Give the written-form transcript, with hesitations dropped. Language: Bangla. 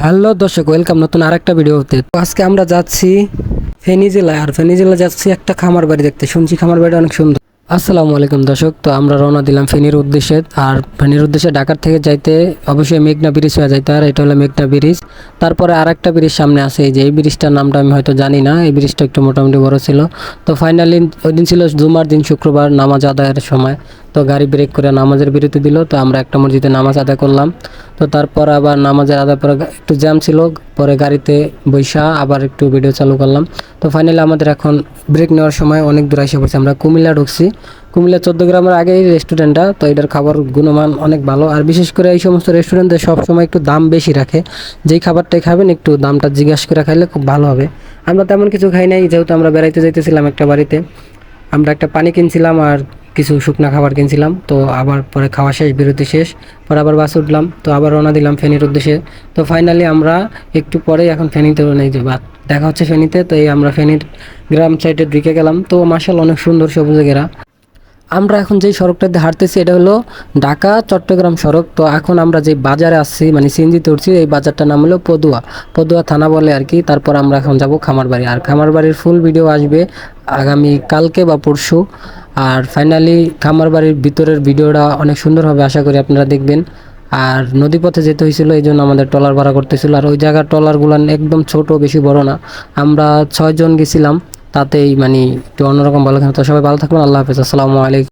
হ্যালো দর্শক, ওয়েলকাম নতুন আরেকটা ভিডিওতে। তো আজকে আমরা যাচ্ছি ফেনী জেলায়, আর ফেনী জেলা যাচ্ছি একটা খামার বাড়ি দেখতে। শুনছি খামার বাড়িটা অনেক সুন্দর। আসসালামু আলাইকুম দর্শক, তো আমরা রওনা দিলাম ফেনীর উদ্দেশ্যে। আর ফেনীর উদ্দেশ্যে ঢাকার থেকে যাইতে অবশ্যই মেঘনা ব্রিজ হয়ে যাইতে, আর এটা হলো মেঘনা ব্রিজ। তারপরে আর একটা ব্রিজ সামনে আছে, এই যে এই ব্রিজটার নামটা আমি হয়তো জানি না। এই ব্রিজটা একটু মোটামুটি বড় ছিল। তো ফাইনালি ওই দিন ছিল জুমার দিন, শুক্রবার, নামাজ আদায়ের সময়। তো গাড়ি ব্রেক করে নামাজের বিরতি দিল, তো আমরা একটা মসজিদে নামাজ আদায় করলাম। তো তারপর আবার নামাজের আদায় পরে একটু জ্যাম ছিল, পরে গাড়িতে বৈশা আবার একটু ভিডিও চালু করলাম। তো ফাইনালি আমাদের এখন ব্রেক নেওয়ার সময় অনেক দূর এসে পড়ছে। আমরা কুমিল্লা ঢুকছি। কুমিল্লা 14 গ্রামের আগে এই রেস্টুরেন্টটা। তো এটার খাবার গুণমান অনেক ভালো, আর বিশেষ করে এই সমস্ত রেস্টুরেন্টে সবসময় একটু দাম বেশি রাখে। যেই খাবারটাই খাবেন একটু দামটা জিজ্ঞাসা করে খাইলে খুব ভালো হবে। আমরা তেমন কিছু খাই নাই, যেহেতু আমরা বেড়াইতে যাইতেছিলাম একটা বাড়িতে। আমরা একটা পানি কিনছিলাম আর কিছু শুকনা খাবার কিনছিলাম। তো আবার পরে খাওয়া শেষ, বিরতি শেষ, পরে আবার বাস উঠলাম। তো আবার রওনা দিলাম ফেনীর উদ্দেশ্যে। তো ফাইনালি আমরা একটু পরেই এখন ফেনীতে নেই যে বাদ দেখা হচ্ছে ফেনীতে। তো এই আমরা ফেনীর গ্রাম সাইডে ঢুকে গেলাম। তো মাশাআল্লাহ অনেক সুন্দর সবুজে ঘেরা। আমরা এখন যেই সড়কটাতে হাঁটতেছি এটা হলো ঢাকা চট্টগ্রাম সড়ক। তো এখন আমরা যে বাজারে আসছি, মানে সিএনজিতে উঠছি, এই বাজারটার নাম হলো পদুয়া। পদুয়া থানা বলে আর কি। তারপর আমরা এখন যাব খামারবাড়ি, আর খামারবাড়ির ফুল ভিডিও আসবে আগামী কালকে বা পরশু। আর ফাইনালি খামারবাড়ির ভিতরের ভিডিওটা অনেক সুন্দর হবে, আশা করি আপনারা দেখবেন। আর নদীপথে যেতে হয়েছিল, এই জন্য আমাদের ট্রলার ভাড়া করতেছিল। আর ওই জায়গার ট্রলারগুলো একদম ছোট, বেশি বড় না। আমরা 6 জন গেছিলাম, তাতেই মানে একটু অন্যরকম ভালো। তো সবাই ভালো থাকবেন, আল্লাহ হাফেজ, আসসালামু আলাইকুম।